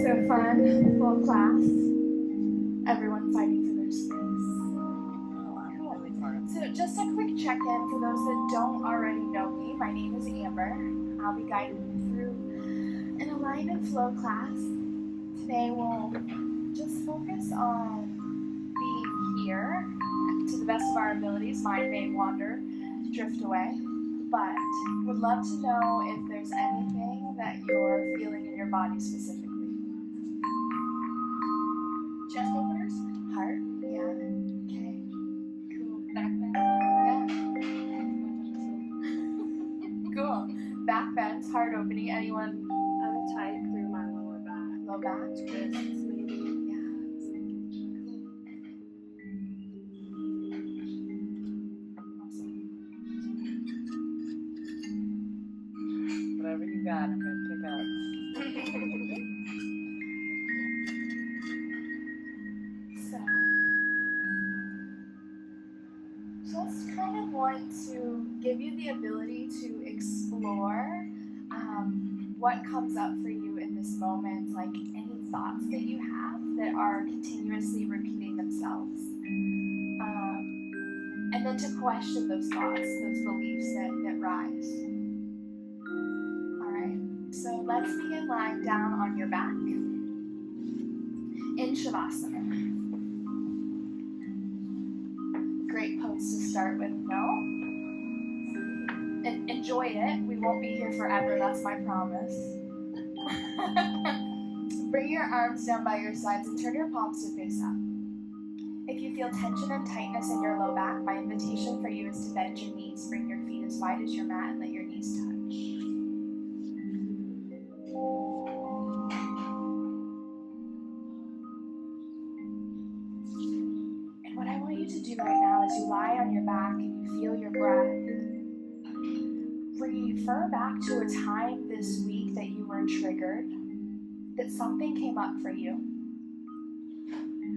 So fun, full class. Everyone fighting for their space. Cool. So just a quick check-in for those that don't already know me. My name is Amber. I'll be guiding you through an Align and Flow class. Today we'll just focus on being here to the best of our abilities. Mind may wander, drift away, but would love to know if there's anything that you're feeling in your body specifically. Chest openers? Heart? Yeah. Okay. Cool. Back bend? Yeah. Cool. Back bends, heart opening. Anyone? I'm tight through my lower back. Low back? Wrists, maybe. Yeah. Awesome. Whatever you got, I'm going to pick up. Just kind of want to give you the ability to explore what comes up for you in this moment, like any thoughts that you have that are continuously repeating themselves. And then to question those thoughts, those beliefs that rise. All right, so let's begin lying down on your back in Shavasana. Great pose to start with, no? And enjoy it. We won't be here forever, that's my promise. Bring your arms down by your sides and turn your palms to face up. If you feel tension and tightness in your low back, my invitation for you is to bend your knees, bring your feet as wide as your mat, and let your knees touch. And what I want you to do right now is you lie on your back and you feel your breath. Refer back to a time this week that you were triggered, that something came up for you,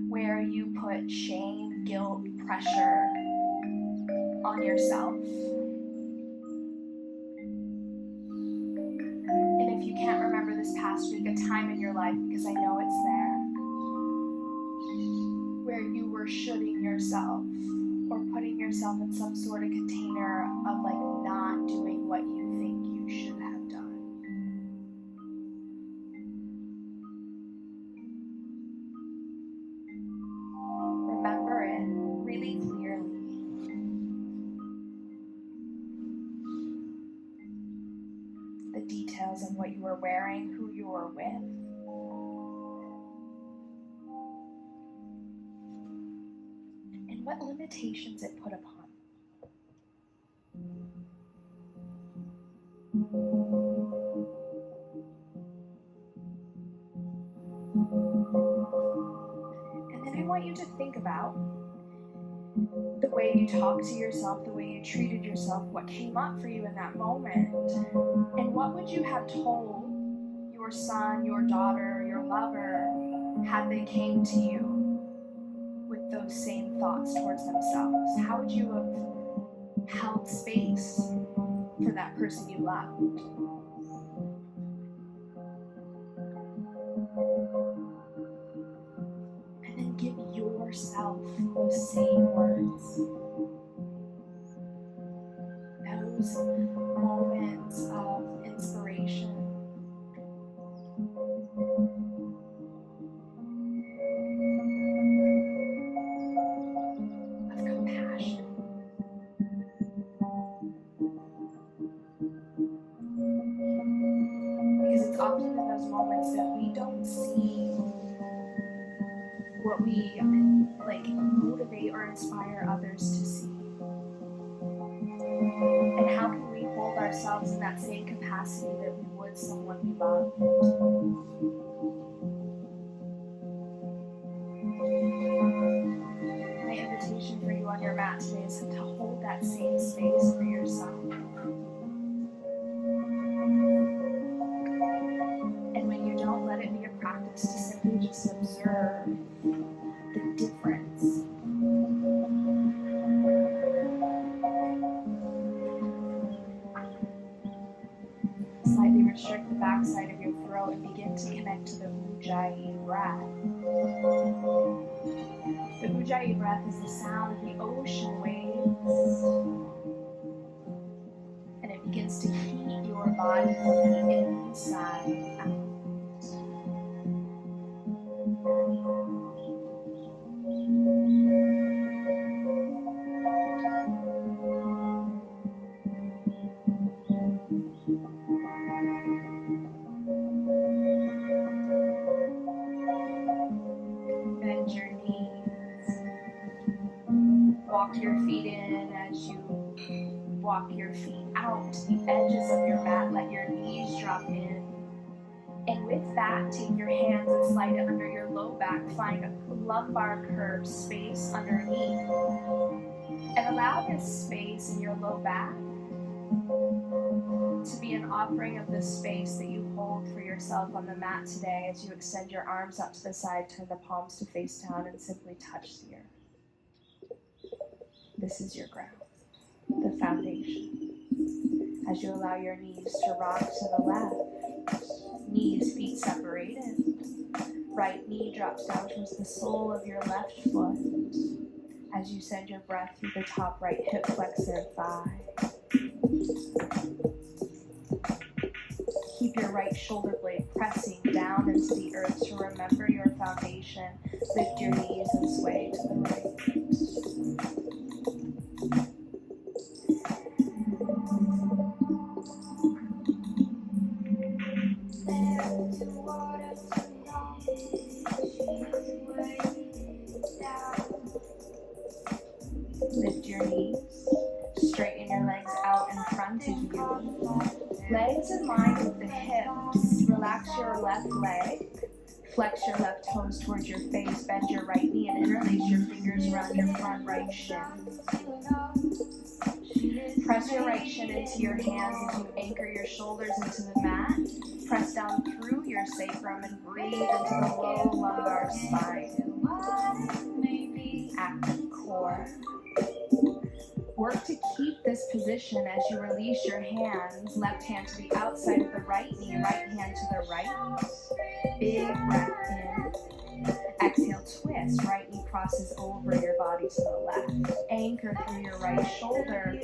where you put shame, guilt, pressure on yourself. And if you can't remember this past week, a time in your life, because I know it's there, where you were shoulding yourself or putting yourself in some sort of container of like not doing what you think you should have done. Remember it really clearly. The details of what you were wearing, who you were with. And what limitations it put upon. And then I want you to think about the way you talked to yourself, the way you treated yourself, what came up for you in that moment. And what would you have told your son, your daughter, your lover, had they came to you with those same thoughts towards themselves? How would you have held space for that person you loved? And then give yourself those same words. Those moments of inspiration. Of compassion. Because it's often in those moments that we don't see what we motivate or inspire others to see. And how can we hold ourselves in that same capacity that we would someone we love? My invitation for you on your mat today is to hold that same space for yourself. And when you don't, let it be a practice to simply just observe the difference. Slightly restrict the backside of of your throat and begin to connect to the Ujjayi breath. The Ujjayi breath is the sound of the ocean waves, and it begins to heat your body from the inside out. Bend your knees. Walk your feet in as you walk your feet out to the edges of your mat. Let your knees drop in. And with that, take your hands and slide it under your low back. Find a lumbar curve space underneath. And allow this space in your low back to be an offering of the space that you hold for yourself on the mat today as you extend your arms out to the side, turn the palms to face down, and simply touch the earth. This is your ground, the foundation. As you allow your knees to rock to the left, knees, feet separated. Right knee drops down towards the sole of your left foot as you send your breath through the top right hip flexor and thigh. Keep your right shoulder blade pressing down into the earth to remember your foundation. Lift your knees and sway to the right. Lift your knees. Straighten your legs out in front of you. Legs in line with the hips. Relax your left leg. Flex your left toes towards your face. Bend your right knee and interlace your fingers around your front right shin. Press your right shin into your hands as you anchor your shoulders into the mat. Press down through your sacrum and breathe into the low lumbar spine. Active core. Work to keep this position as you release your hands. Left hand to the outside of the right knee, right hand to the right. Big breath in. Exhale, twist. Right knee crosses over your body to the left. Anchor through your right shoulder.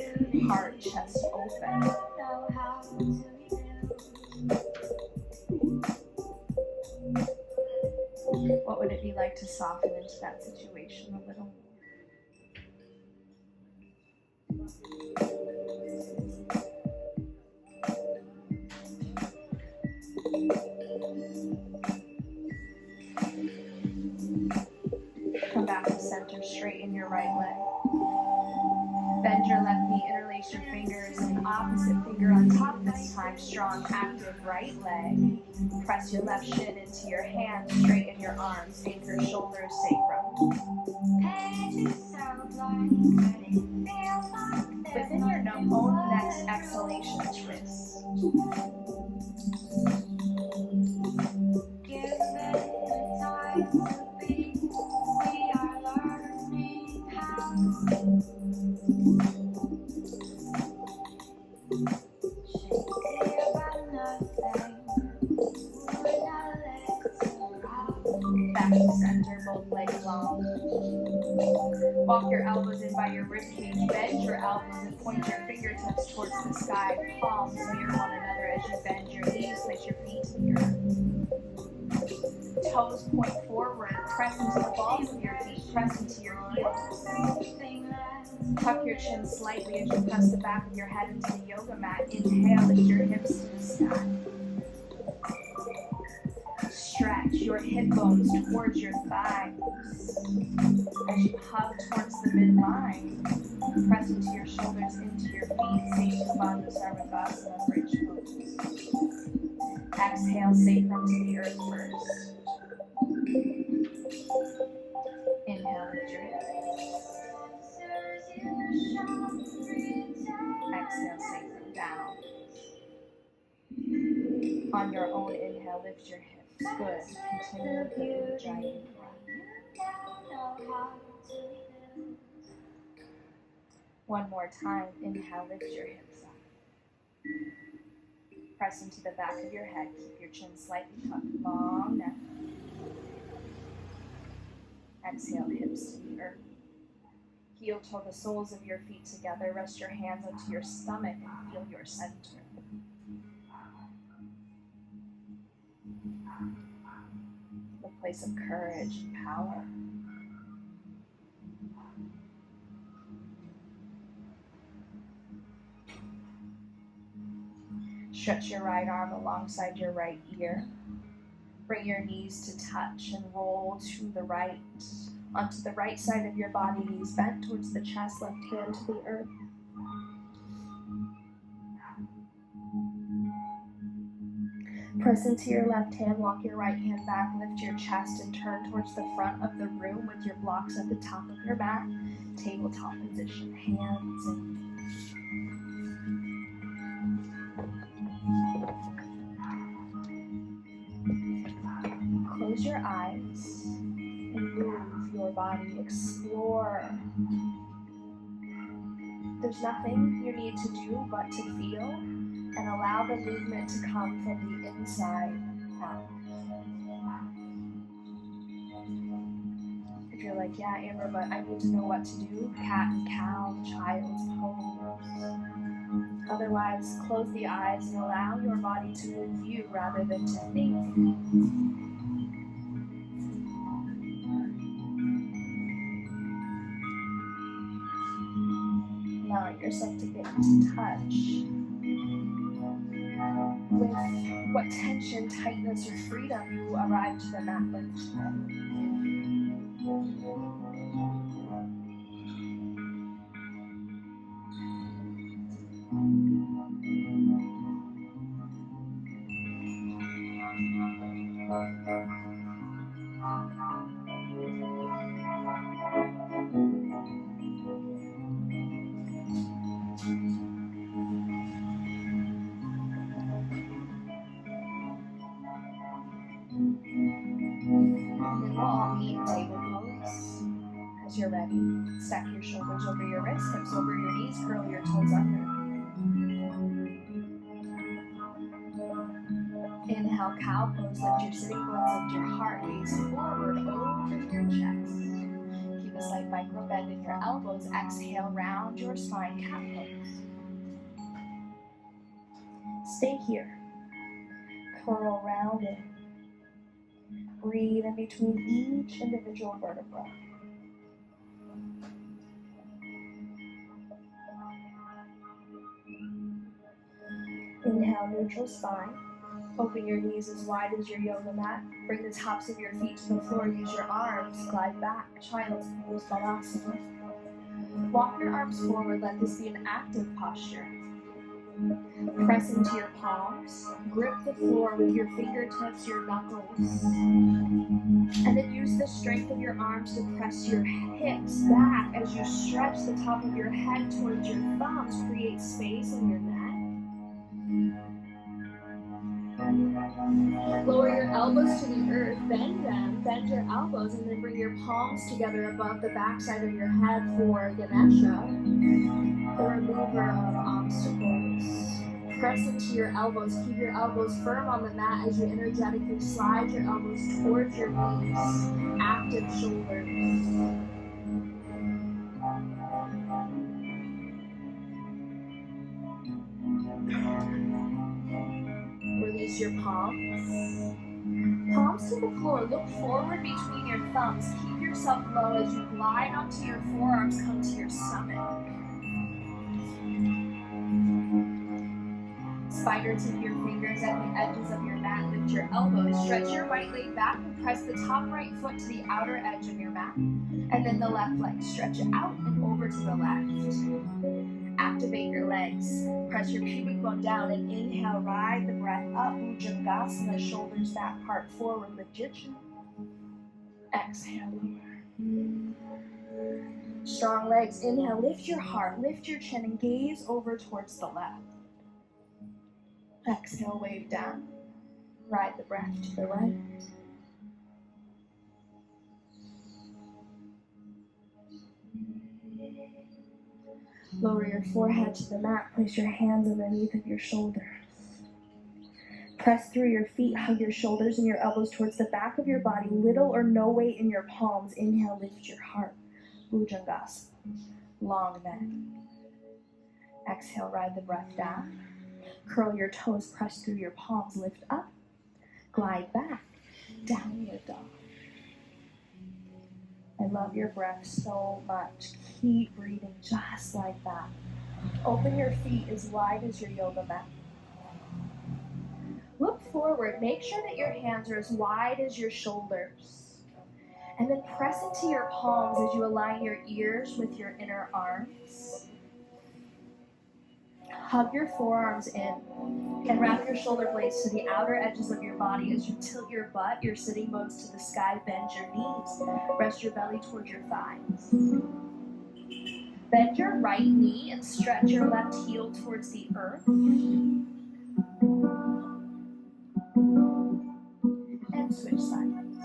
Heart, chest open. What would it be like to soften into that situation a little more? Come back to center, straighten your right leg. Bend your left knee, interlace your fingers, and opposite finger on top this time. Strong, active right leg. Press your left shin into your hand, straighten your arms, anchor shoulders, sacrum. Within your own next exhalation, twist. Back to center, both legs long. Walk your elbows in by your ribcage. Bend your elbows and point your fingertips towards the sky. Palms near one another as you bend your knees. Place your feet to the earth. Toes point forward. Press into the balls of your feet. Press into your heels. Tuck your chin slightly as you press the back of your head into the yoga mat. Inhale, lift your hips to the sky. Stretch your hip bones towards your thighs. As you hug towards the midline, press into your shoulders, into your feet, Setu Sarvangasana, bridge pose. Exhale, sacrum to the earth first. Inhale, lift your hips. Exhale, sacrum down. On your own inhale, lift your hips. Good. Continue with the Ujjayi breath. One more time. Inhale, lift your hips up. Press into the back of your head. Keep your chin slightly tucked. Long neck. Exhale, hips to the earth. Heel toe the soles of your feet together. Rest your hands onto your stomach and feel your center. The place of courage and power. Stretch your right arm alongside your right ear. Bring your knees to touch and roll to the right. Onto the right side of your body, knees bent towards the chest, left hand to the earth. Press into your left hand, walk your right hand back, lift your chest and turn towards the front of the room with your blocks at the top of your mat. Tabletop position, hands in. Close your eyes and move your body. Explore. There's nothing you need to do but to feel and allow the movement to come from the inside out. If you're like, yeah, Amber, but I need to know what to do, cat and cow, child's pose. Otherwise, close the eyes and allow your body to move you rather than to think. Allowing yourself to get into touch with what tension, tightness, or freedom you arrive to the mat with today. And then we'll all meet in table pose. As you're ready, stack your shoulders over your wrists, hips over your knees, curl your toes under. Inhale, cow pose, lift your sitting bones, lift your heart, gaze forward over your chest. Keep a slight micro bend in your elbows. Exhale, round your spine, cat pose. Stay here. Curl rounded. Breathe in between each individual vertebra. Inhale, neutral spine. Open your knees as wide as your yoga mat. Bring the tops of your feet to the floor. Use your arms. Glide back. Child's pose, balasana. Walk your arms forward. Let this be an active posture. Press into your palms. Grip the floor with your fingertips, your knuckles. And then use the strength of your arms to press your hips back as you stretch the top of your head towards your thumbs. Create space in your neck. Lower your elbows to the earth, bend them, bend your elbows, and then bring your palms together above the backside of your head for Ganesha, the remover of obstacles. Press into your elbows, keep your elbows firm on the mat as you energetically slide your elbows towards your knees, active shoulders. Release your palms. Palms to the floor. Look forward between your thumbs. Keep yourself low as you glide onto your forearms. Come to your stomach. Spider tip your fingers at the edges of your mat. Lift your elbows. Stretch your right leg back and press the top right foot to the outer edge of your mat. And then the left leg. Stretch it out and over to the left. Activate your legs. Press your pubic bone down and inhale. Ride the breath up. Bhujangasana. Shoulders back, heart forward. Lift your chin. Exhale. Lower. Strong legs. Inhale. Lift your heart. Lift your chin and gaze over towards the left. Exhale. Wave down. Ride the breath to the right. Lower your forehead to the mat. Place your hands underneath of your shoulders. Press through your feet, hug your shoulders and your elbows towards the back of your body, little or no weight in your palms. Inhale, lift your heart. Bhujangasana. Long neck. Exhale, ride the breath down. Curl your toes, press through your palms, lift up. Glide back. Downward dog. I love your breath so much. Keep breathing just like that. Open your feet as wide as your yoga mat. Look forward. Make sure that your hands are as wide as your shoulders. And then press into your palms as you align your ears with your inner arms. Hug your forearms in and wrap your shoulder blades to the outer edges of your body as you tilt your butt, your sitting bones to the sky, bend your knees, rest your belly towards your thighs. Bend your right knee and stretch your left heel towards the earth. And switch sides.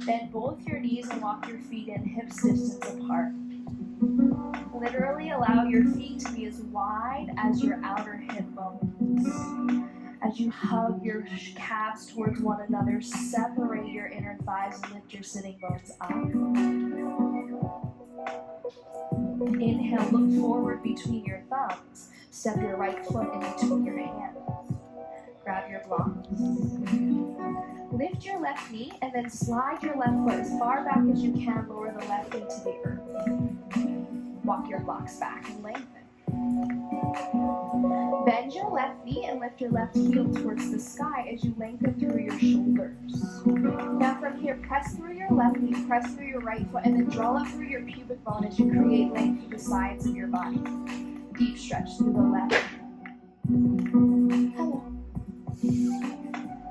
Bend both your knees and walk your feet in hips distance apart. Literally allow your feet to be as wide as your outer hip bones. As you hug your calves towards one another, separate your inner thighs and lift your sitting bones up. Inhale, look forward between your thumbs. Step your right foot in between your hands. Grab your blocks. Lift your left knee and then slide your left foot as far back as you can. Lower the left knee to the earth. Walk your blocks back and lengthen. Bend your left knee and lift your left heel towards the sky as you lengthen through your shoulders. Now from here, press through your left knee, press through your right foot, and then draw up through your pubic bone as you create length through the sides of your body. Deep stretch through the left. Hello.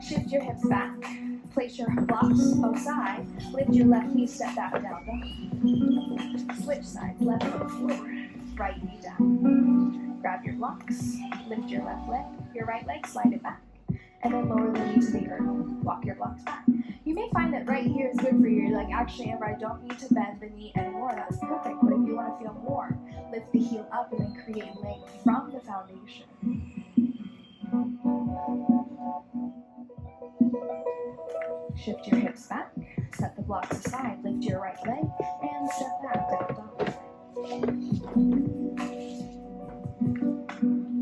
Shift your hips back. Place your blocks aside. Lift your left knee, step back down dog. Switch sides, left foot forward, right knee down. Grab your blocks, lift your left leg, your right leg, slide it back, and then lower the knee to the earth. Walk your blocks back. You may find that right here is good for you. You're like, actually, Amber, I don't need to bend the knee anymore. That's perfect. But if you want to feel more, lift the heel up and then create length from the foundation. Shift your hips back, set the blocks aside, lift your right leg, and step back, down dog.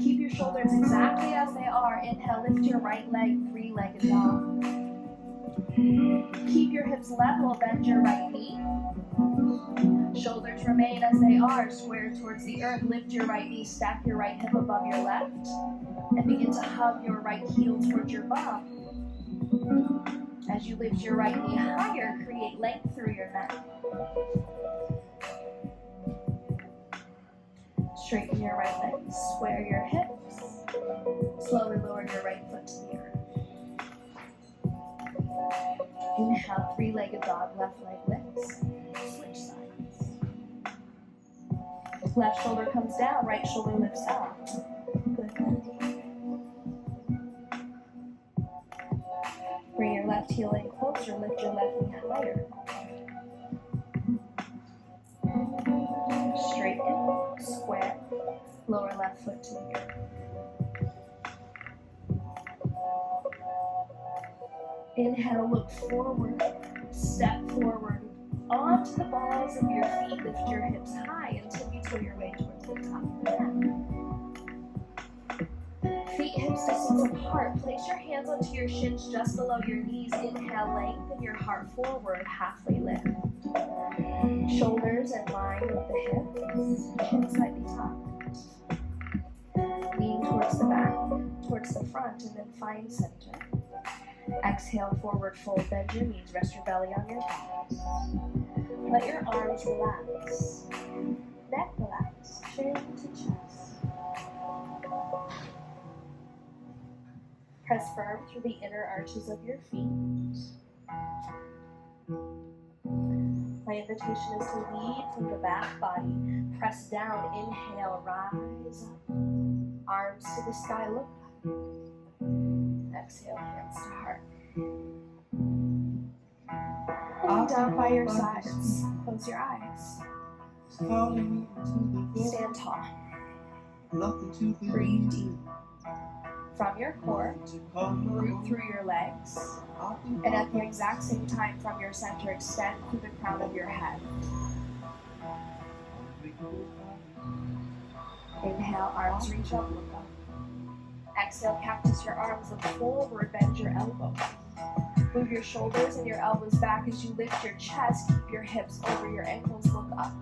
Keep your shoulders exactly as they are. Inhale, lift your right leg, three-legged dog. Keep your hips level, bend your right knee. Shoulders remain as they are, square towards the earth. Lift your right knee, stack your right hip above your left, and begin to hug your right heel towards your bum. As you lift your right knee higher, create length through your neck. Straighten your right leg, square your hips. Slowly lower your right foot to the earth. Inhale, three-legged dog, left leg lifts. Switch sides. Left shoulder comes down, right shoulder lifts up. Good. Bring your left heel in closer, lift your left knee higher. Straighten, square, lower left foot to the earth. Inhale, look forward, step forward. Onto the balls of your feet, lift your hips high until you twirl your way towards the top of the mat. Feet hips distance apart. Place your hands onto your shins just below your knees. Inhale, lengthen your heart forward, halfway lift. Shoulders in line with the hips, chin slightly tucked. Lean towards the back, towards the front, and then find center. Exhale, forward fold, bend your knees, rest your belly on your thighs. Let your arms relax, neck relax, chin to chest. Press firm through the inner arches of your feet. My invitation is to lead from the back body. Press down, inhale, rise up. Arms to the sky, look up. Exhale, hands to heart. And down by your sides. Close your eyes. Stand tall. Breathe deep. From your core, root through your legs, and at the exact same time from your center, extend through the crown of your head. Inhale, arms reach up, look up. Exhale, cactus your arms, look forward, bend your elbows. Move your shoulders and your elbows back as you lift your chest, keep your hips over your ankles, look up.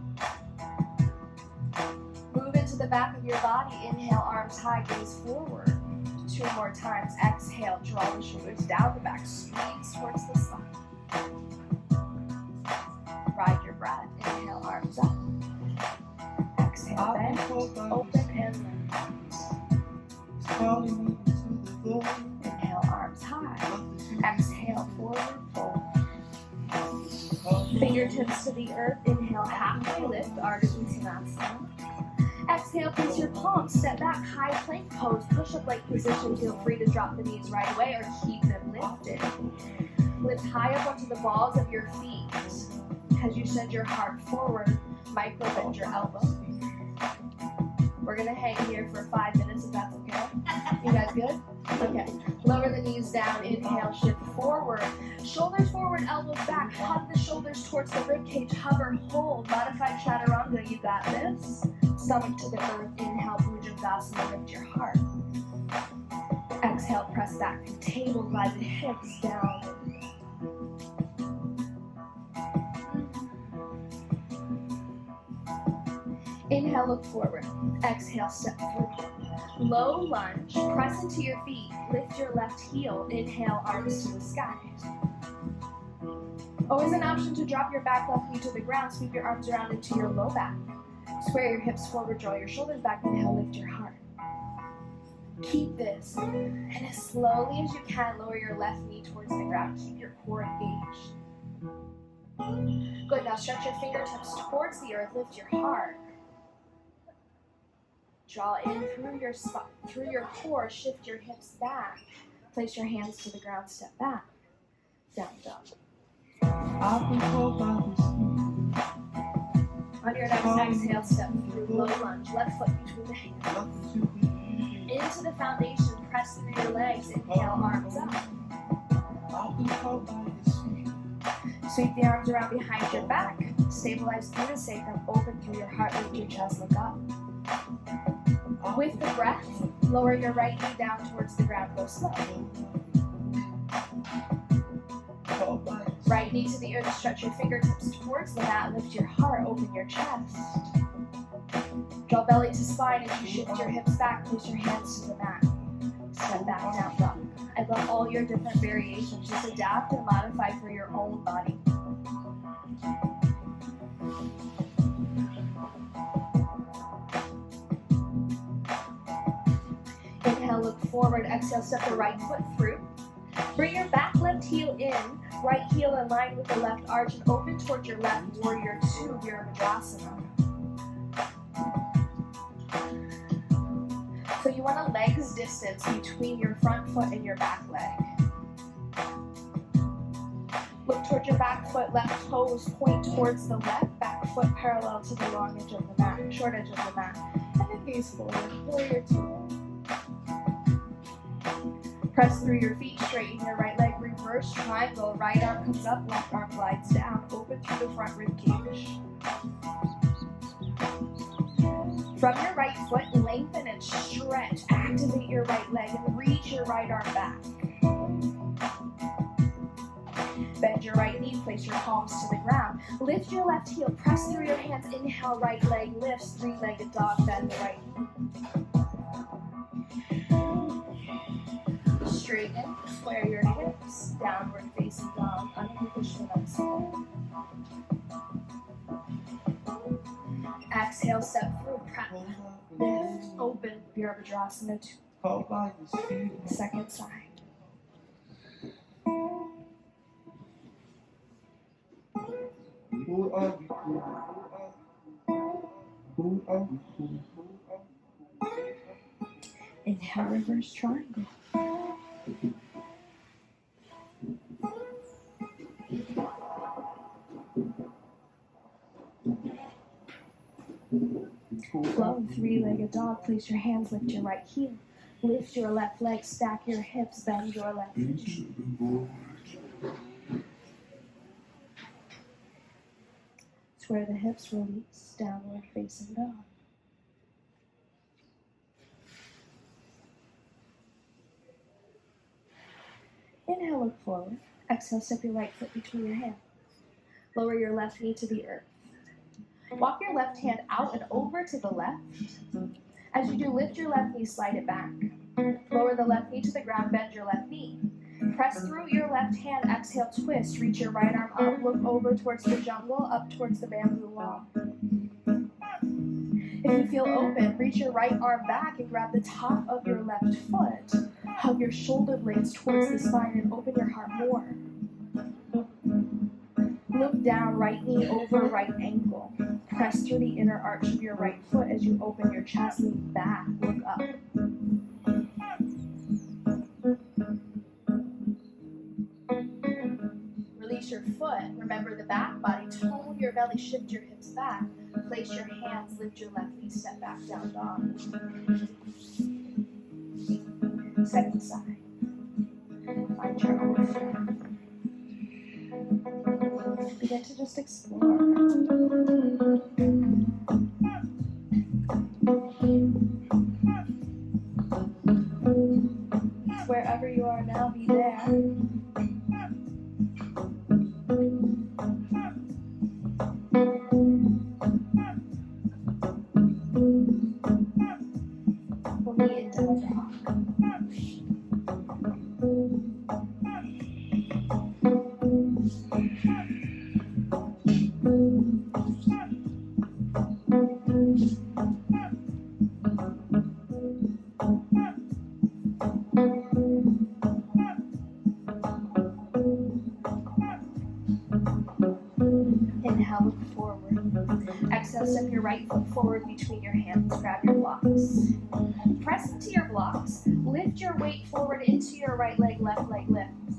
Move into the back of your body, inhale, arms high, gaze forward. 2 more times, exhale, draw the shoulders down the back, squeeze towards the side. Ride your breath, inhale, arms up. Exhale, bend, open and lift. Inhale, arms high. Exhale, forward fold. Fingertips to the earth, inhale, halfway lift, Ardha Uttanasana. Exhale, place your palms, step back, high plank pose, push-up like position. Feel free to drop the knees right away or keep them lifted. Lift high up onto the balls of your feet. As you send your heart forward, micro bend your elbow. We're gonna hang here for 5 minutes if that's okay. You guys good? Okay. Lower the knees down, inhale, shift forward. Shoulders forward, elbows back. Hug the shoulders towards the ribcage, hover, hold. Modified chaturanga, you got this. Stomach to the earth, inhale, Bhujangasana, lift your heart. Exhale, press back to table, glide the hips down. Inhale, look forward. Exhale, step through. Low lunge, press into your feet, lift your left heel. Inhale, arms to the sky. Always an option to drop your back left knee to the ground, sweep your arms around into your low back. Square your hips forward, draw your shoulders back, inhale, lift your heart. Keep this, and as slowly as you can, lower your left knee towards the ground. Keep your core engaged. Good, now stretch your fingertips towards the earth, lift your heart. Draw in through your core, shift your hips back. Place your hands to the ground, step back. Down dog. On your next exhale, step through low lunge, left foot between the hands. Into the foundation, press through your legs, inhale, arms up. Sweep the arms around behind your back. Stabilize through the sacrum, open through your heart, lift your chest, look up. With the breath, lower your right knee down towards the ground, go slow. Right knee to the earth, stretch your fingertips towards the mat, lift your heart, open your chest. Draw belly to spine as you shift your hips back, place your hands to the mat. Step back, down dog. I love all your different variations, just adapt and modify for your own body. Inhale, look forward, exhale, step the right foot through. Bring your back left heel in, right heel in line with the left arch and open towards your left, warrior 2, Virabhadrasana. So you want a legs distance between your front foot and your back leg. Look towards your back foot, left toes point towards the left, back foot parallel to the long edge of the mat, short edge of the mat. And then gaze forward, warrior 2. Press through your feet, straighten your right leg, reverse triangle, right arm comes up, left arm glides down, open through the front rib cage. From your right foot, lengthen and stretch, activate your right leg and reach your right arm back. Bend your right knee, place your palms to the ground. Lift your left heel, press through your hands, inhale, right leg lifts, 3-legged dog, bend the right knee. Straighten, square your hips, downward facing dog, underneath the Shavasana. Exhale, step through, lift, open, Virabhadrasana 2. Second side. Inhale, reverse triangle. Flow, three-legged dog. Place your hands, lift your right heel. Lift your left leg, stack your hips, bend your left knee. Square the hips, release, downward facing dog. Inhale, look forward. Exhale, step your right foot between your hands. Lower your left knee to the earth. Walk your left hand out and over to the left. As you do, lift your left knee, slide it back. Lower the left knee to the ground, bend your left knee. Press through your left hand, exhale, twist. Reach your right arm up, look over towards the jungle, up towards the bamboo wall. If you feel open, reach your right arm back and grab the top of your left foot. Hug your shoulder blades towards the spine and open your heart more. Look down, right knee over right ankle. Press through the inner arch of your right foot as you open your chest, lean back, look up. Release your foot. Remember the back body. Tone your belly. Shift your hips back. Place your hands. Lift your left knee. Step back, down dog. Second side. Find your own flow. Begin to just explore. Wherever you are now, be there. We'll meet in down dog. Inhale, look forward. Exhale, step your right foot forward between your hands. Grab your blocks. Press into your blocks. Lift your weight forward into your right leg, left leg lifts.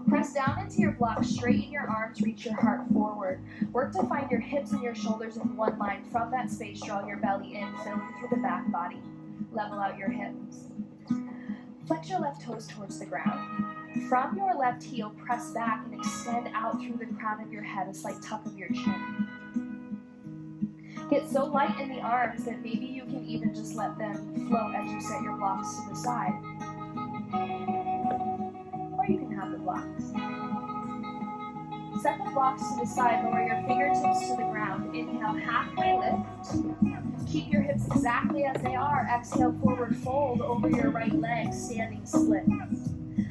Press down into your blocks. Straighten your arms. Reach your heart forward. Work to find your hips and your shoulders in one line. From that space, draw your belly in, filling through the back body. Level out your hips. Flex your left toes towards the ground. From your left heel, press back and extend out through the crown of your head, a slight tuck of your chin. Get so light in the arms that maybe you can even just let them float as you set your blocks to the side. Or you can have the blocks. Set the blocks to the side, lower your fingertips to the ground. Inhale, halfway lift. Keep your hips exactly as they are. Exhale, forward fold over your right leg, standing split.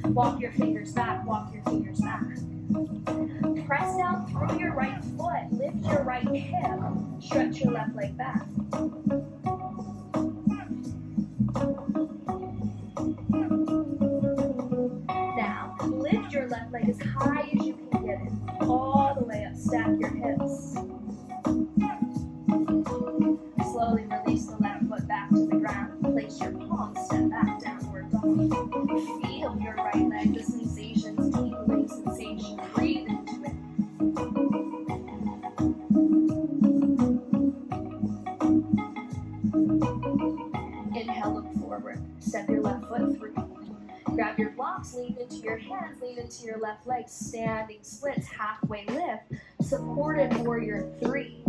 Walk your fingers back, walk your fingers back. Press down through your right foot, lift your right hip, stretch your left leg back. Now, lift your left leg as high as you can get it, all the way up, stack your hips. Slowly release the left foot back to the ground, place your palms, step back, downward dog. Feel your right leg, the sensations, tingling sensation, breathe into it. Inhale, look forward, step your left foot through. Grab your blocks, lean into your hands, lean into your left leg, standing splits, halfway lift, supported warrior 3.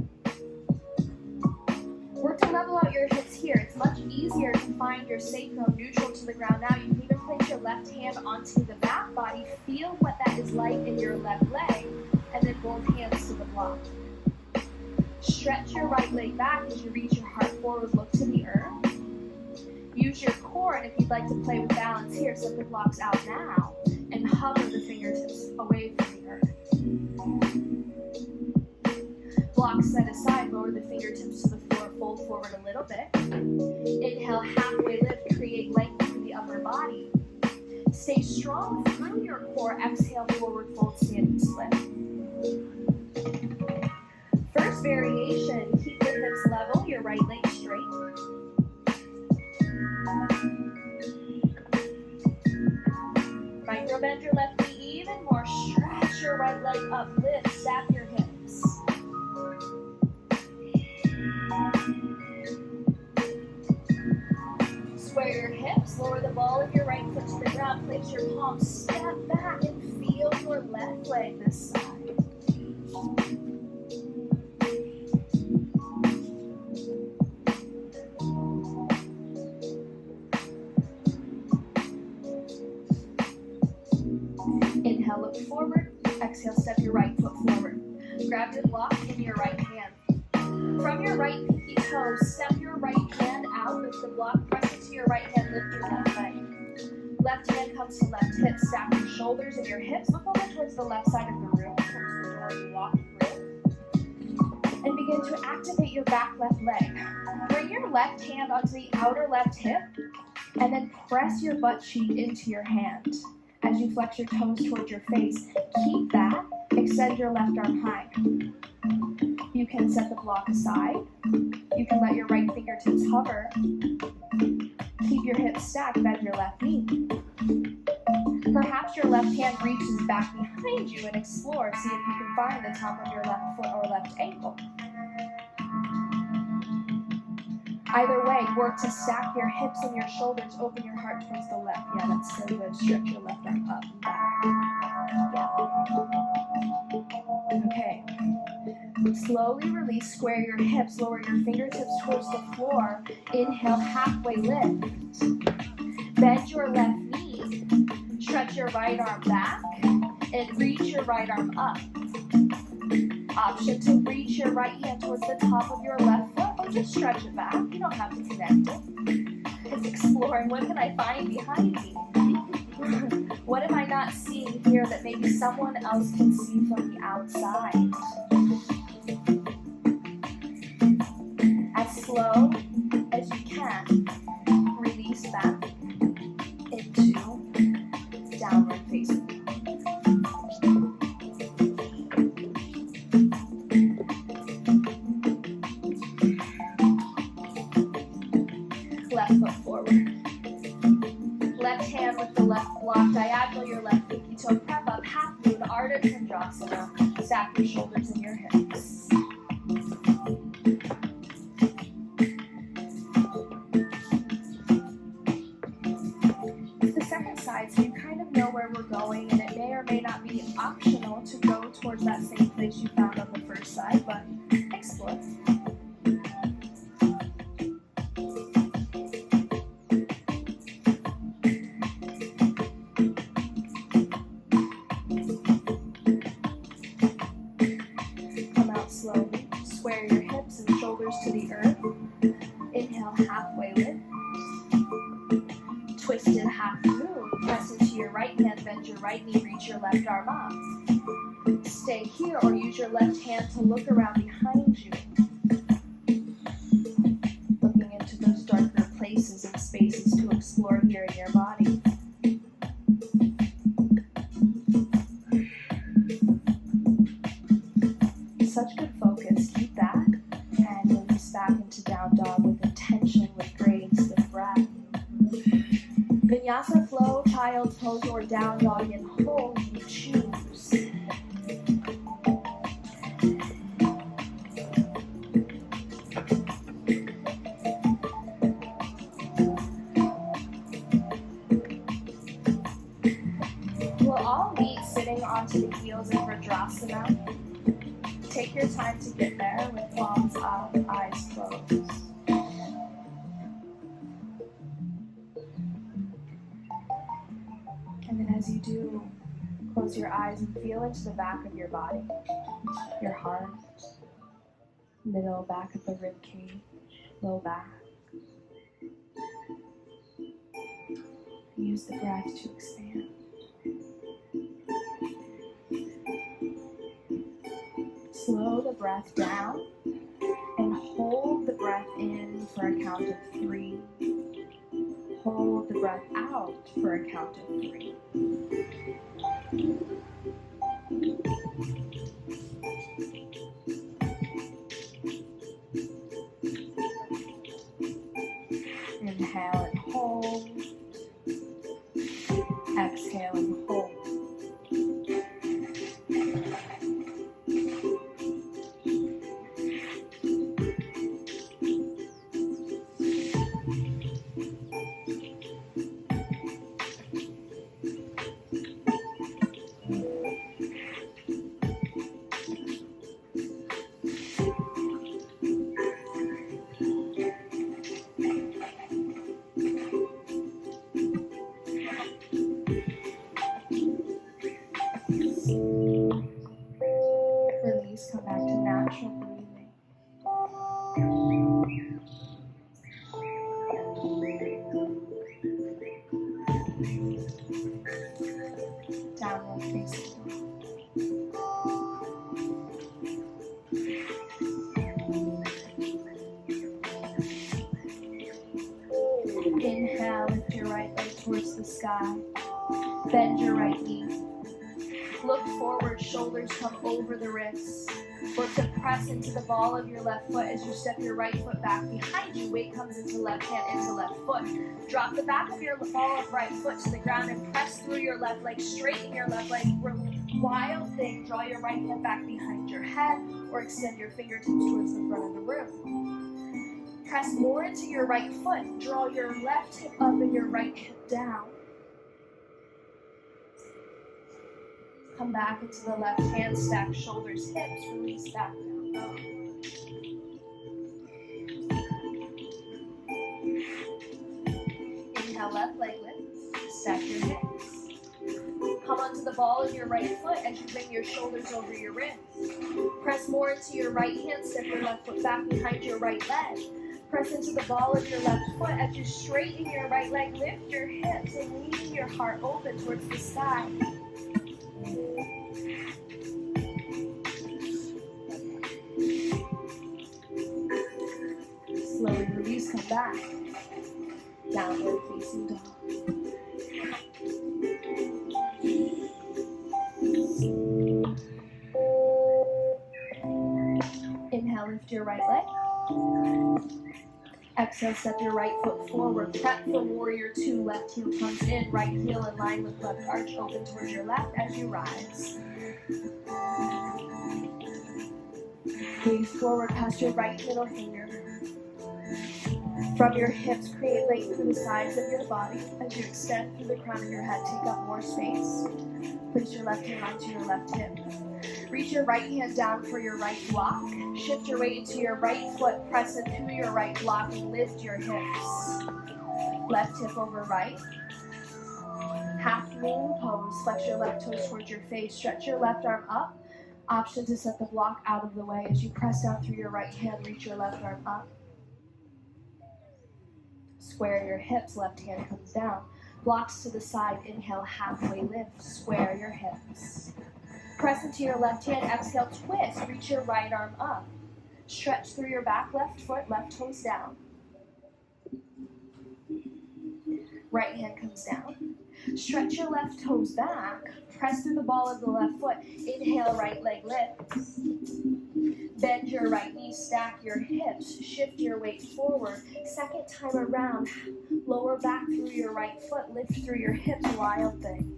Work to level out your hips here. It's much easier to find your sacrum neutral to the ground now. You can even place your left hand onto the back body. Feel what that is like in your left leg, and then both hands to the block. Stretch your right leg back as you reach your heart forward. Look to the earth. Use your core, and if you'd like to play with balance here, set the blocks out now and hover the fingertips away from the earth. Blocks set aside, lower the fingertips to the floor, fold forward a little bit. Inhale, halfway lift, create length through the upper body. Stay strong through your core. Exhale, forward fold, standing split. First variation, keep your hips level, your right leg straight. Micro bend your left knee even more. Stretch your right leg up, lift, stack your hips. of your right foot to the ground. Place your palms, step back, and feel your left leg this side. Inhale, look forward. Exhale, step your right foot forward. Grab your block in your right hand. From your right pinky toe, step your right hand out. Lift the block, press into your right hand, lift your left leg. Left hand comes to left hip. Stack your shoulders and your hips. Look over towards the left side of the room, towards the door you walk through. And begin to activate your back left leg. Bring your left hand onto the outer left hip, and then press your butt cheek into your hand. As you flex your toes towards your face, keep that. Extend your left arm high. You can set the block aside. You can let your right fingertips hover. Keep your hips stacked, bend your left knee. Perhaps your left hand reaches back behind you and explore. See if you can find the top of your left foot or left ankle. Either way, work to stack your hips and your shoulders, open your heart towards the left. Yeah, that's so good. Stretch your left arm up and back. Yeah. Okay. Slowly release, square your hips, lower your fingertips towards the floor. Inhale, halfway lift. Bend your left knee, stretch your right arm back, and reach your right arm up. Option to reach your right hand towards the top of your left foot, or just stretch it back. You don't have to connect it. It's exploring, what can I find behind me? What am I not seeing here that maybe someone else can see from the outside? As slow as you can, release back into downward facing. Left foot forward. Left hand with the left block, diagonal your left pinky toe, prep up, half moon, Ardha Chandrasana. Stack your shoulders and your hips. It's the second side, so you kind of know where we're going, and it may or may not be optional to go towards that same place you found on the first side, but explore. Slowly, square your hips and shoulders to the earth. Inhale, halfway lift. Twisted half moon. Press into your right hand, bend your right knee, reach your left arm up. Stay here or use your left hand to look around behind you. Looking into those darker places and spaces to explore here in your body. Such good focus, keep that, and release back into down dog with intention, with grace, with breath. Vinyasa flow, child's pose, or down dog and hold, you choose. We'll all meet sitting onto the heels in Vajrasana. Take your time to get there with palms up, eyes closed. And then as you do, close your eyes and feel into the back of your body, your heart, middle, back of the rib cage, low back. Use the breath to expand. Slow the breath down and hold the breath in for a count of 3. Hold the breath out for a count of 3. Inhale and hold. Exhale and hold. Downward facing dog. Inhale, lift your right leg towards the sky. Bend your right knee. Look forward, shoulders come over the wrists. Look to press into the ball of your left foot as you step your right foot back behind you. Weight comes into left hand, into left foot. Drop the back of your ball of right foot to the ground and press through your left leg. Straighten your left leg. Wild thing. Draw your right hand back behind your head or extend your fingertips towards the front of the room. Press more into your right foot. Draw your left hip up and your right hip down. Come back into the left hand, stack shoulders, hips, release back down dog. Inhale, left leg lifts, stack your hips. Come onto the ball of your right foot as you bring your shoulders over your wrists. Press more into your right hand, step your left foot back behind your right leg. Press into the ball of your left foot as you straighten your right leg, lift your hips and lean your heart open towards the sky. Slowly release, come back. Downward facing dog. Inhale, lift your right leg. Exhale, step your right foot forward. Prep for warrior two. Left heel comes in. Right heel in line with left arch open towards your left as you rise. Gaze forward past your right middle finger. From your hips, create length through the sides of your body. As you extend through the crown of your head, take up more space. Place your left hand onto your left hip. Reach your right hand down for your right block. Shift your weight into your right foot, press it through your right block, and lift your hips. Left hip over right. Half moon pose. Flex your left toes towards your face. Stretch your left arm up. Option to set the block out of the way. As you press down through your right hand, reach your left arm up. Square your hips, left hand comes down. Blocks to the side, inhale, halfway lift. Square your hips. Press into your left hand, exhale, twist. Reach your right arm up. Stretch through your back left foot, left toes down. Right hand comes down. Stretch your left toes back. Press through the ball of the left foot. Inhale, right leg lifts. Bend your right knee, stack your hips. Shift your weight forward. Second time around, lower back through your right foot. Lift through your hips, wild thing.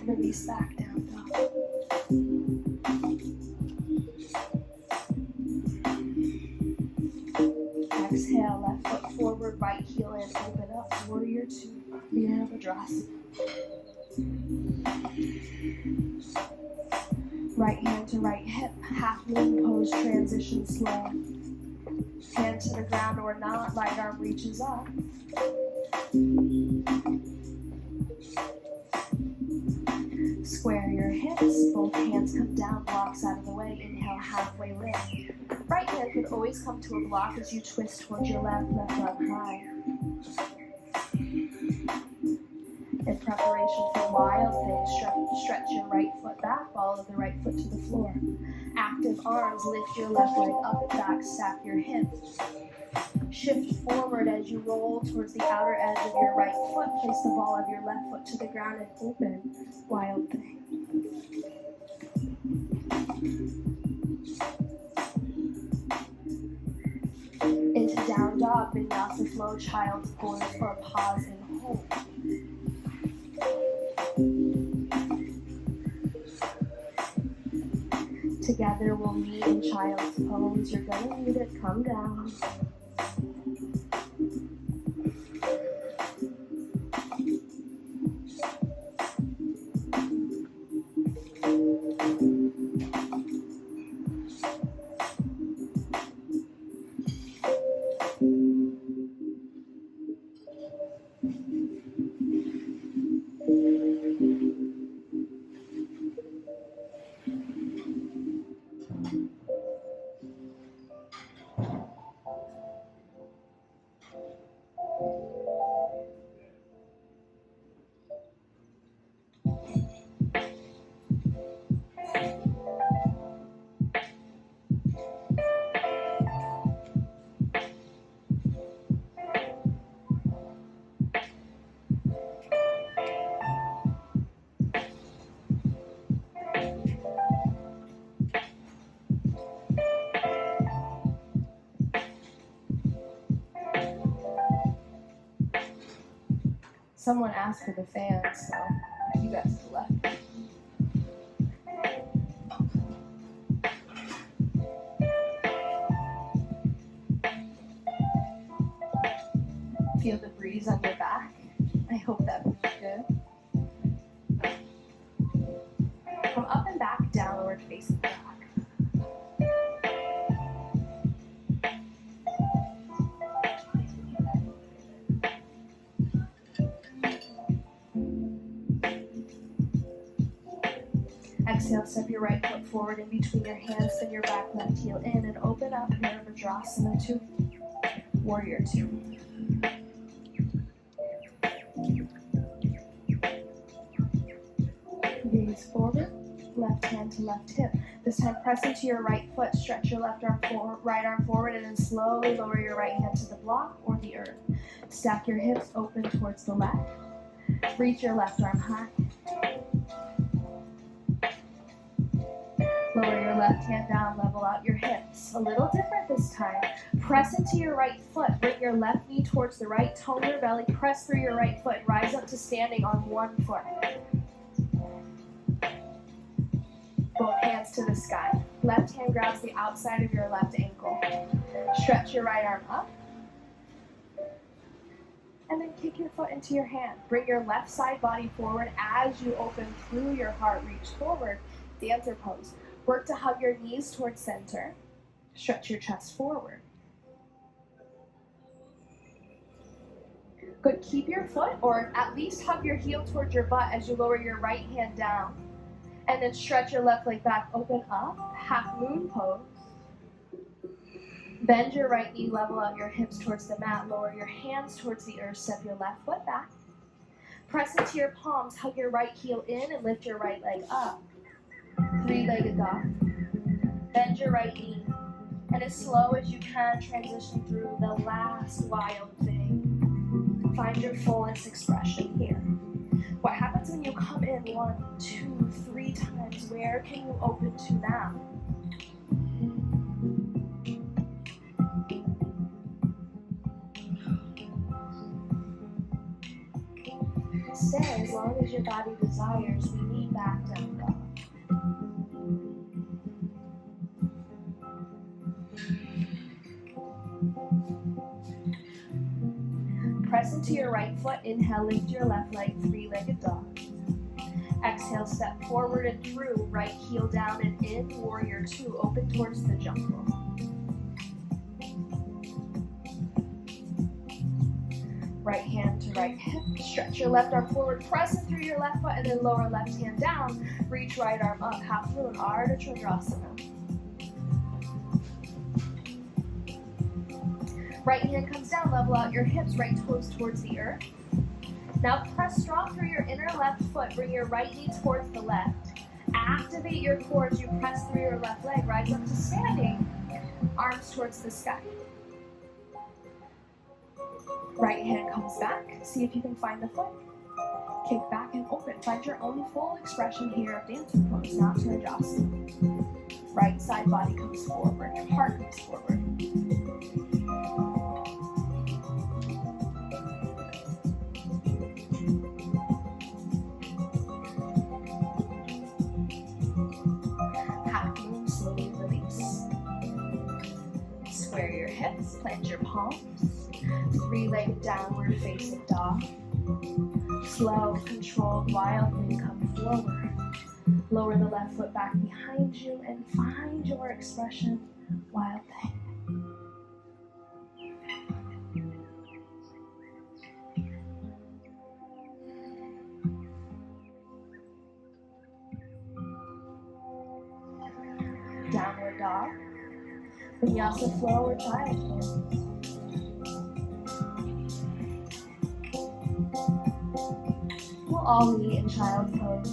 Release back down dog. Exhale, left foot forward, right heel in, open up, warrior two, Virabhadrasana. Right hand to right hip, half moon pose, transition slow. Hand to the ground or not, right arm reaches up. Square your hips, both hands come down, blocks out of the way. Inhale, halfway lift. Right hand could always come to a block as you twist towards your left arm high. In preparation for wild thing, stretch your right foot back, ball of the right foot to the floor. Active arms, lift your left leg up and back, stack your hips. Shift forward as you roll towards the outer edge of your right foot. Place the ball of your left foot to the ground and open. Wild thing. Into down dog, vinyasa flow, child's pose, or pause and hold. Together we'll meet in child's pose. You're gonna need it, come down. Someone asked for the fan, so you guys have left. Feel the breeze on your back. I hope that feels good. Come up and back, downward facing dog. Exhale, step your right foot forward in between your hands, send your back left heel in, and open up Virabhadrasana 2, Warrior 2. Gaze forward, left hand to left hip. This time press into your right foot, stretch your left arm forward, right arm forward, and then slowly lower your right hand to the block or the earth. Stack your hips open towards the left. Reach your left arm high. Lower your left hand down, level out your hips. A little different this time. Press into your right foot. Bring your left knee towards the right. Tone your belly. Press through your right foot. Rise up to standing on one foot. Both hands to the sky. Left hand grabs the outside of your left ankle. Stretch your right arm up. And then kick your foot into your hand. Bring your left side body forward as you open through your heart. Reach forward. Dancer pose. Work to hug your knees towards center. Stretch your chest forward. Good. Keep your foot, or at least hug your heel towards your butt as you lower your right hand down. And then stretch your left leg back. Open up. Half moon pose. Bend your right knee, level out your hips towards the mat. Lower your hands towards the earth. Step your left foot back. Press into your palms. Hug your right heel in and lift your right leg up. Three-legged dog. Bend your right knee. And as slow as you can, transition through the last wild thing. Find your fullest expression here. What happens when you come in 1, 2, 3 times? Where can you open to now? Stay as long as your body desires. We need back down dog. Press into your right foot. Inhale, lift your left leg, three-legged dog. Exhale, step forward and through. Right heel down and in, warrior 2. Open towards the jungle. Right hand to right hip. Stretch your left arm forward. Press it through your left foot and then lower left hand down. Reach right arm up. Half moon, Ardha Chandrasana. Right hand comes down, level out your hips, right toes towards the earth. Now press strong through your inner left foot, bring your right knee towards the left. Activate your core as you press through your left leg, rise up to standing, arms towards the sky. Right hand comes back, see if you can find the foot. Kick back and open, find your own full expression here of dancer pose, not Chandrasana. Right side body comes forward, heart comes forward. Square your hips, plant your palms. Three-legged downward facing dog. Slow, controlled, wild thing, come forward. Lower the left foot back behind you and find your expression, wild thing. Downward dog. Vinyasa flow or child pose. We'll all meet in child pose.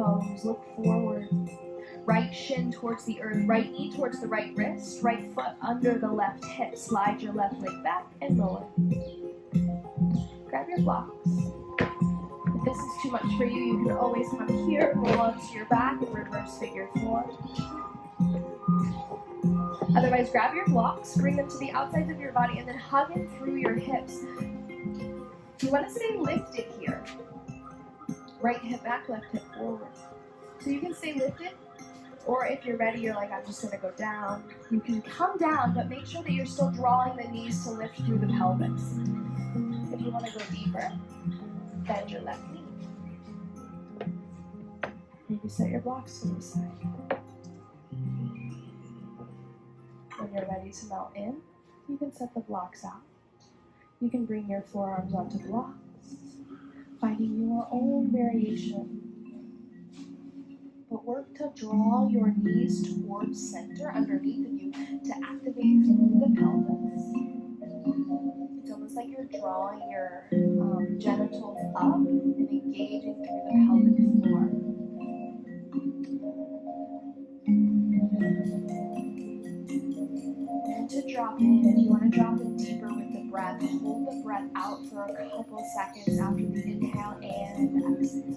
pose. Look forward. Right shin towards the earth, right knee towards the right wrist, right foot under the left hip. Slide your left leg back and lower. Grab your blocks. If this is too much for you, you can always come here, roll onto your back, and reverse figure 4. Otherwise, grab your blocks, bring them to the outsides of your body, and then hug in through your hips. You want to stay lifted here. Right hip back, left hip forward. So you can stay lifted, or if you're ready, you're like, I'm just going to go down. You can come down, but make sure that you're still drawing the knees to lift through the pelvis. If you want to go deeper, bend your left knee. Maybe set your blocks to the side. When you're ready to melt in, you can set the blocks out. You can bring your forearms onto blocks, finding your own variation. But work to draw your knees towards center underneath of you to activate through the pelvis. It's almost like you're drawing your genitals up and engaging through the pelvic floor. And to drop in, if you want to drop in deeper with the breath, hold the breath out for a couple seconds after the inhale and exhale.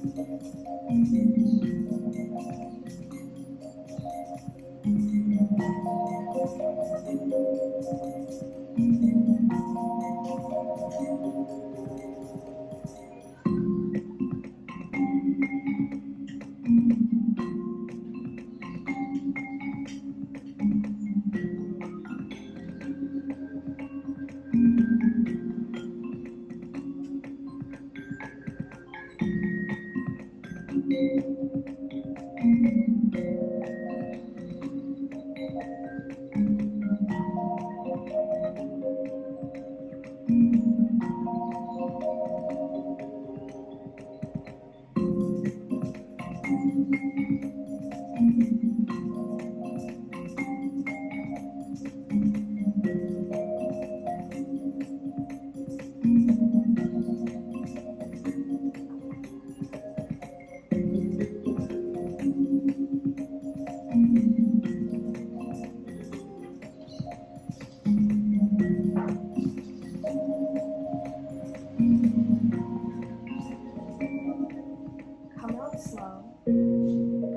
Come out slow.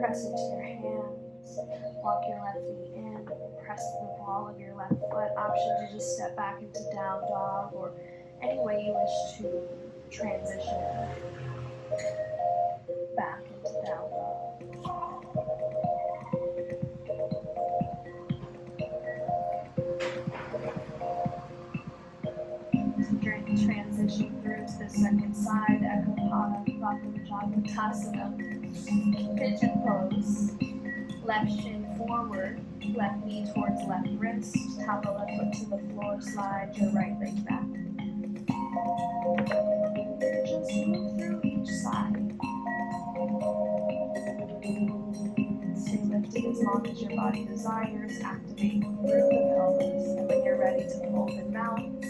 Press into your hands. Walk your left knee in. Press the ball of your left foot. Option to just step back into down dog or any way you wish to transition back into down dog. During the transition through to the second side, Ekapada, Uttanasana, pigeon pose. Left shin forward, left knee towards left wrist, top of left foot to the floor, slide your right leg back. Just move through each side. Stay lifted as long as your body desires, activate through the pelvis, and when you're ready to fold and mount,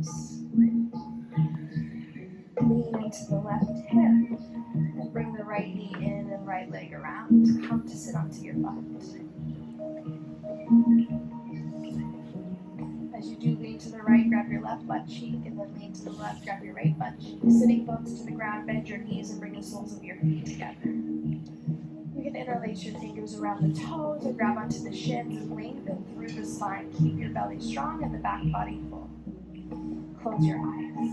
hips. Lean into the left hip. And bring the right knee in and right leg around. Come to sit onto your butt. As you do lean to the right, grab your left butt cheek, and then lean to the left, grab your right butt cheek. Sitting bones to the ground, bend your knees and bring the soles of your feet together. You can interlace your fingers around the toes or grab onto the shins and lengthen through the spine. Keep your belly strong and the back body full. Close your eyes.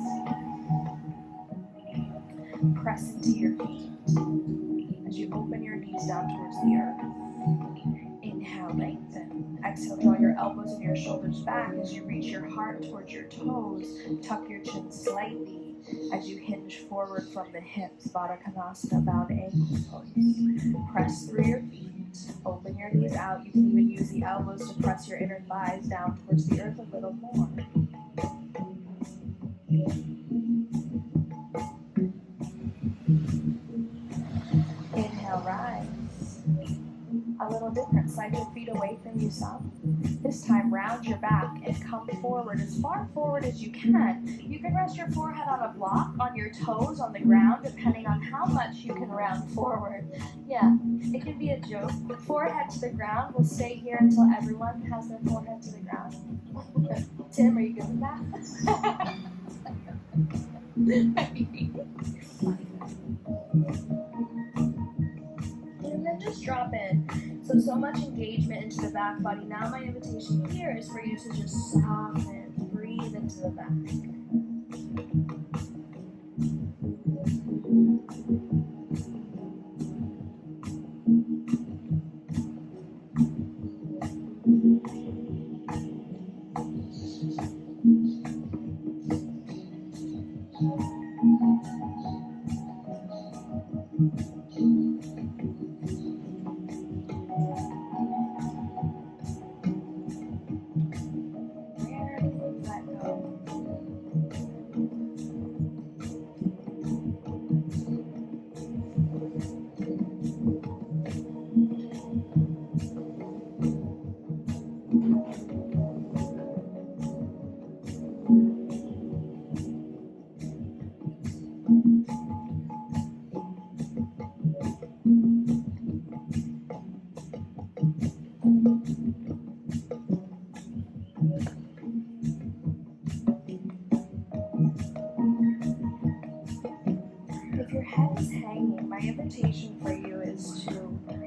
Press into your feet as you open your knees down towards the earth. Inhale, lengthen. Exhale, draw your elbows and your shoulders back as you reach your heart towards your toes. Tuck your chin slightly as you hinge forward from the hips. Baddha Konasana, bound ankle pose. Press through your feet. Open your knees out. You can even use the elbows to press your inner thighs down towards the earth a little more. Inhale, rise. A little different. Slide your feet away from you some. This time, round your back and come forward as far forward as you can. You can rest your forehead on a block, on your toes, on the ground, depending on how much you can round forward. Yeah, it can be a joke. Forehead to the ground. We'll stay here until everyone has their forehead to the ground. Tim, are you good with that? And then just drop in. So much engagement into the back body. Now my invitation here is for you to just soften, breathe into the back. If your head is hanging, my invitation for you is to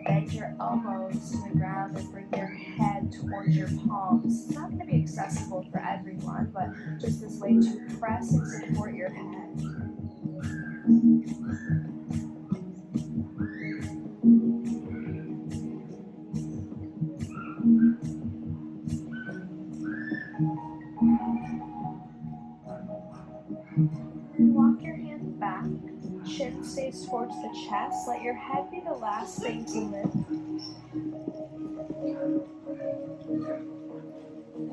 bend your elbows to the ground and bring your head towards your palms. It's not going to be accessible for everyone, but just this way to press and support your head. Walk your hands back. Chin stays towards the chest. Let your head be the last thing to lift.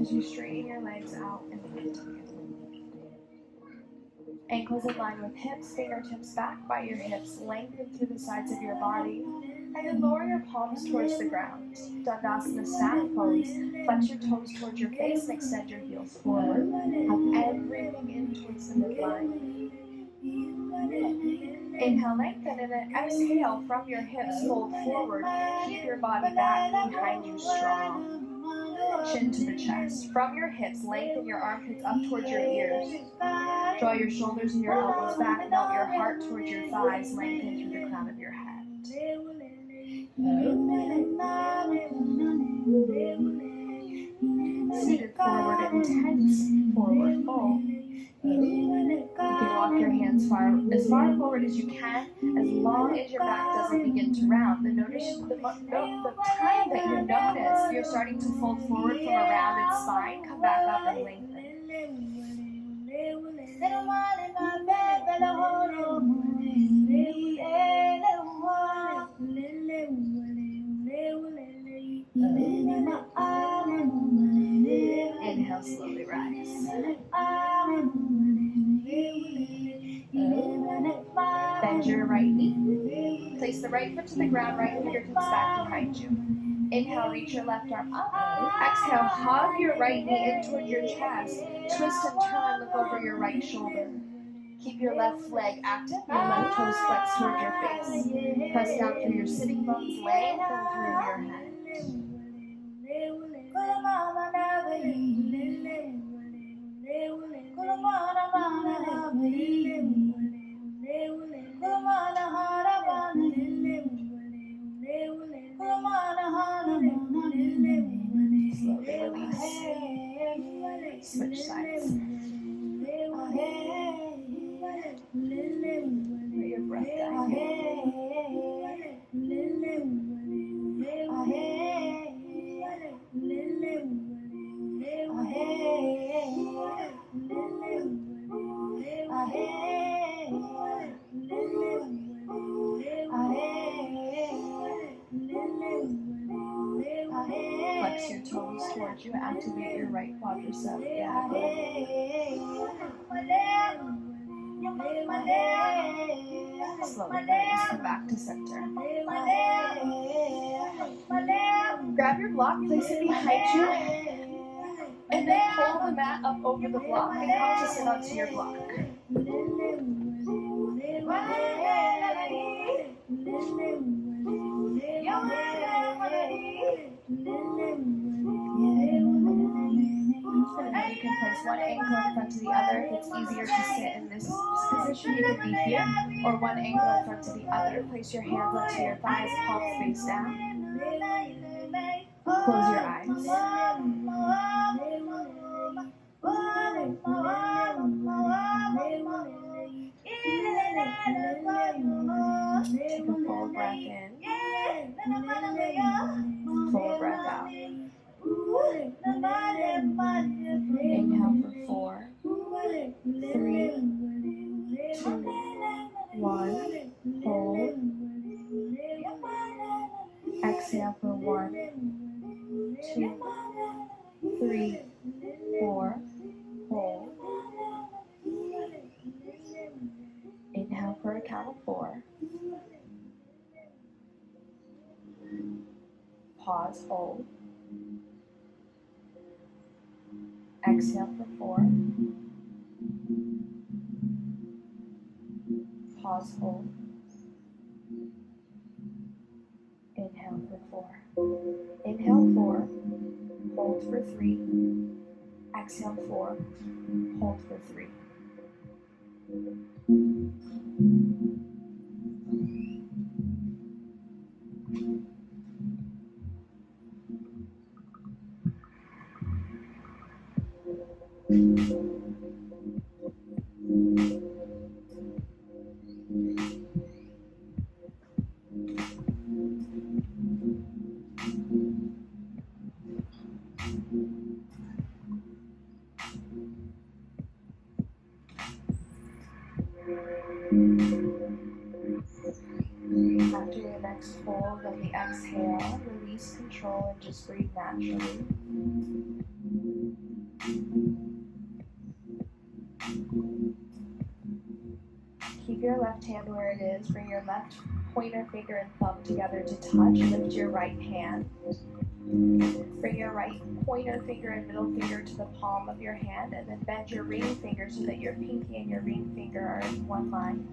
As you straighten your legs out and lift. Ankles in line with hips, fingertips back by your hips, lengthen through the sides of your body. And then lower your palms towards the ground. Dandasana staff pose. Flex your toes towards your face and extend your heels forward. Hug everything in towards the midline. Inhale, lengthen, and then exhale from your hips, fold forward. Keep your body back behind you strong. Chin to the chest. From your hips, lengthen your armpits up towards your ears. Draw your shoulders and your elbows back. Melt your heart towards your thighs. Lengthen through the crown of your head. Seated forward, intense forward fold. You can walk your hands as far forward as you can, as long as your back doesn't begin to round. The time that you notice you're starting to fold forward from a rounded spine, come back up and lengthen. Inhale, slowly rise. Bend your right knee. Place the right foot to the ground, right fingertips back behind you. Inhale, reach your left arm up. Exhale, hug your right knee in toward your chest. Twist and turn, look over your right shoulder. Keep your left leg active, your left toes flexed toward your face. Press down through your sitting bones, lengthen through your head. Slowly release. Switch sides. Let your breath down. Flex your toes towards you. Activate your right quadricep. Yeah. Slowly release. Come back to center. Grab your block, place it behind you, and then pull the mat up over the block and come to sit onto your block. You can place one ankle in front of the other. If it's easier to sit in this position, you can be here, or one ankle in front of the other. Place your hands up to your thighs, palms face down. Close your eyes. Take a full breath in. Full breath out. Inhale for 4, 3, 2, 1. Hold. Exhale for 1, 2, 3, 4. Hold. Inhale for a count of 4. Pause, hold. Exhale for 4. Pause, hold. Inhale for 4. Inhale 4. Hold for 3. Exhale 4. Hold for 3. After your next hold of the exhale, release control and just breathe naturally. Keep your left hand where it is. Bring your left pointer finger and thumb together to touch. Lift your right hand. Bring your right pointer finger and middle finger to the palm of your hand, and then bend your ring finger so that your pinky and your ring finger are in one line.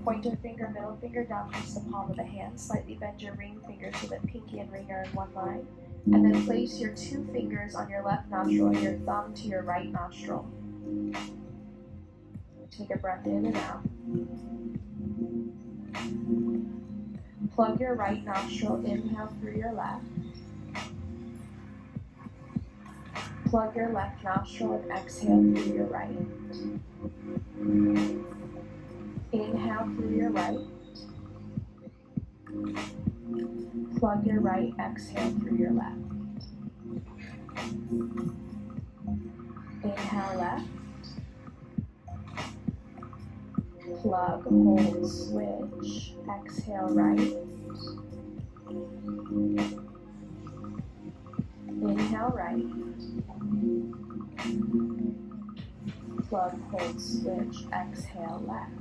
Pointer finger, middle finger down towards the palm of the hand. Slightly bend your ring finger so that pinky and ring are in one line. And then place your 2 fingers on your left nostril and your thumb to your right nostril. Take a breath in and out. Plug your right nostril, inhale through your left. Plug your left nostril and exhale through your right. Inhale through your right. Plug your right, exhale through your left. Inhale left. Plug, hold, switch. Exhale right. Inhale right. Plug, hold, switch. Exhale left.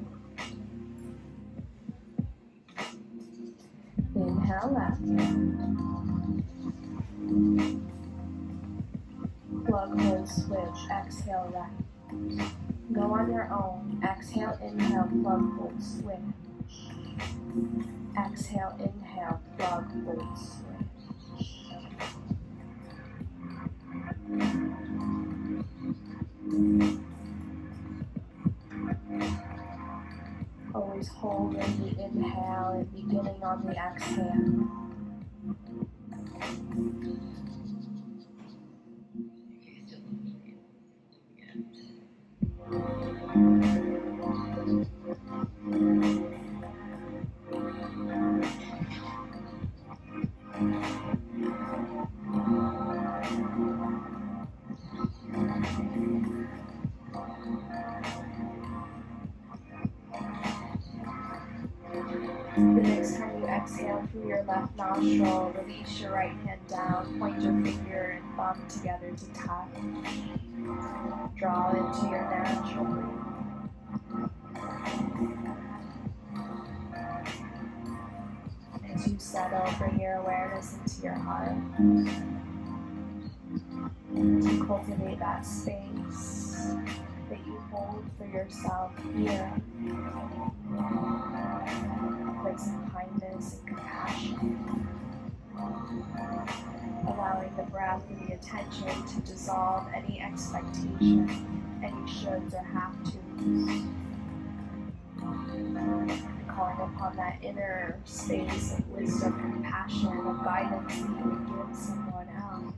Inhale Inhale left. Plug, hold, switch. Exhale right. Go on your own. Exhale, inhale, plug, hold, switch. Exhale, inhale, plug, hold, switch. Always holding the inhale and beginning on the exhale. The next time you exhale through your left nostril, release your right hand down, point your finger and thumb together to touch. Draw into your natural breath. As you settle, bring your awareness into your heart. To cultivate that space that you hold for yourself here. Place of kindness and compassion. Allowing the breath and the attention to dissolve any expectation, any shoulds or have-tos. And calling upon that inner space of wisdom, compassion, of guidance that you would give someone else.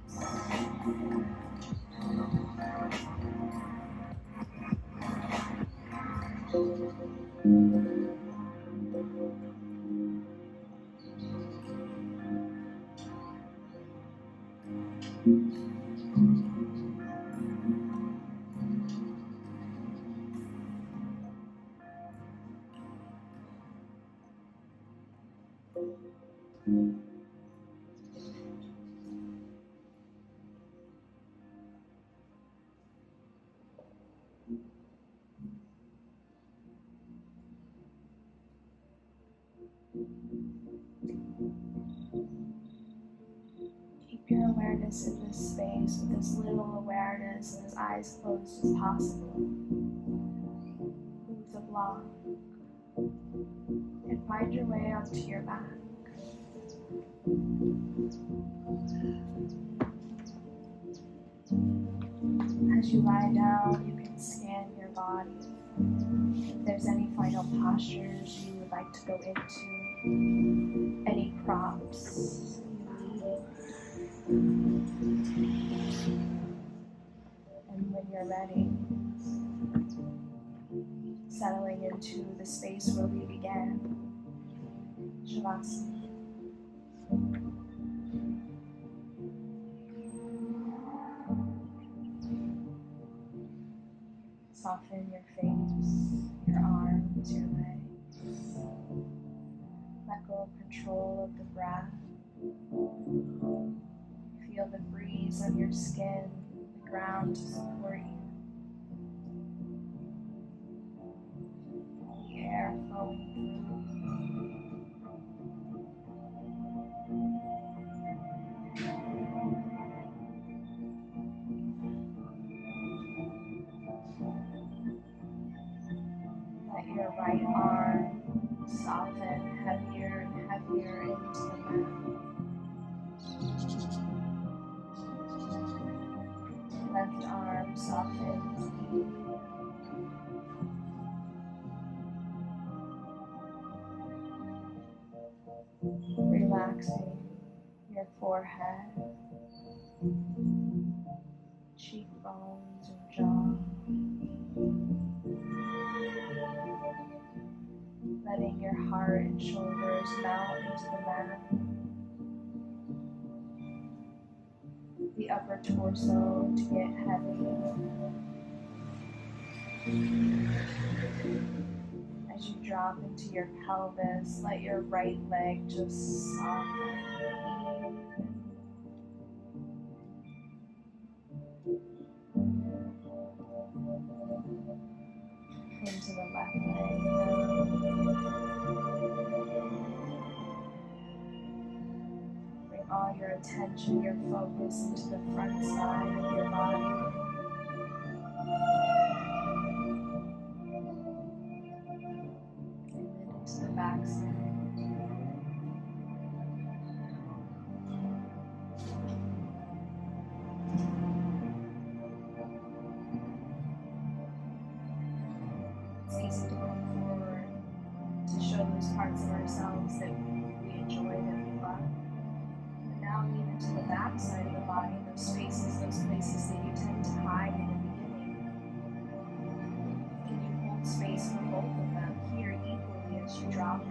Keep your awareness in this space with as little awareness and as eyes closed as possible. Move the block and find your way onto your back. As you lie down, you can scan your body. If there's any final postures you would like to go into, any props you need. And when you're ready, settling into the space where we began, Shavasana. Soften your face, your arms, your legs. Let go of control of the breath. Feel the breeze on your skin, the ground to support you. The air flowing through. Let your right arm soften heavier and heavier into the mat. Left arm softens deep. Relaxing your forehead, cheekbones and jaw. Letting your heart and shoulders melt into the mat. The upper torso to get heavy. As you drop into your pelvis, let your right leg just soften. Into the left leg now. attention, your focus into the front side of your body. And then into the back side. It's easy to look forward, to show those parts of ourselves that we enjoy, that we love. And now lean into the back side of the body, those spaces, those places that you tend to hide in the beginning. Can you hold space for both of them here equally as you drop in?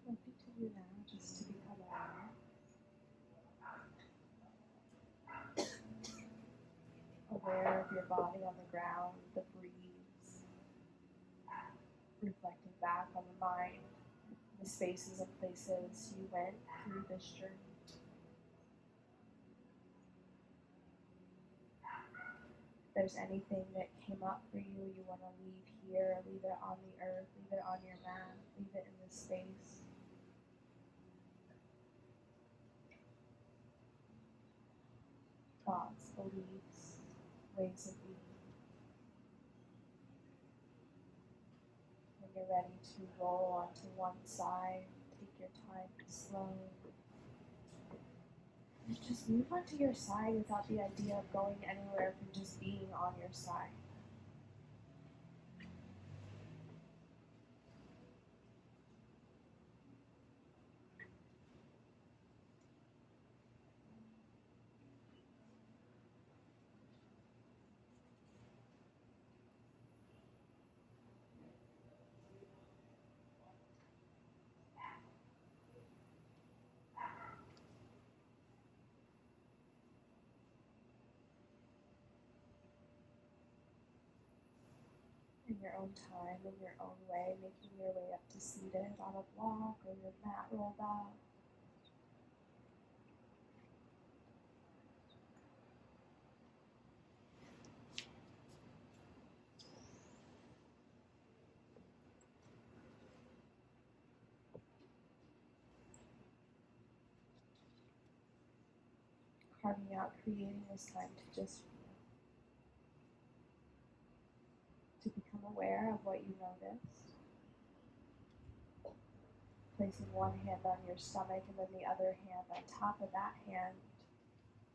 What you to do now, just to become aware of your body on the ground, the breeze, reflecting back on the mind, the spaces and places you went through this journey. If there's anything that came up for you, you want to leave here, leave it on the earth, leave it on your mat, leave it in this space. Thoughts, beliefs, ways of being. When you're ready to roll onto one side, take your time to slow. And just move onto your side without the idea of going anywhere from just being on your side. your own time, in your own way, making your way up to seated on a block or your mat rolled up. Carving out, creating this time to just feel, to become aware of what you notice. Placing one hand on your stomach and then the other hand on top of that hand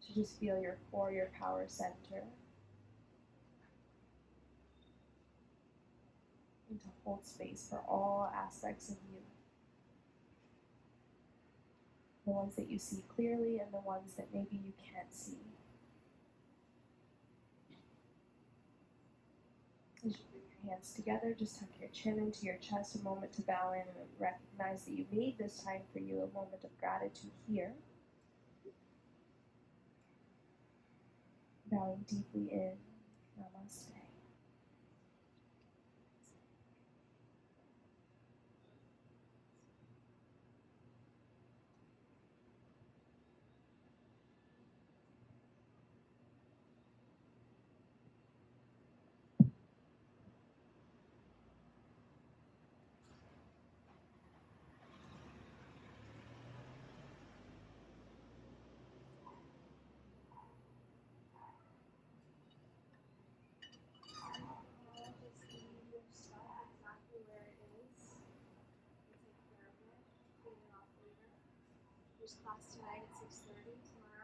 to just feel your core, your power center. And to hold space for all aspects of you. The ones that you see clearly and the ones that maybe you can't see. As you bring your hands together, just tuck your chin into your chest, a moment to bow in and recognize that you made this time for you, a moment of gratitude here. Bowing deeply in, namaste. Just leave your stuff exactly where it is. And take care of it. Clean it off later. There's class tonight at 6:30. Tomorrow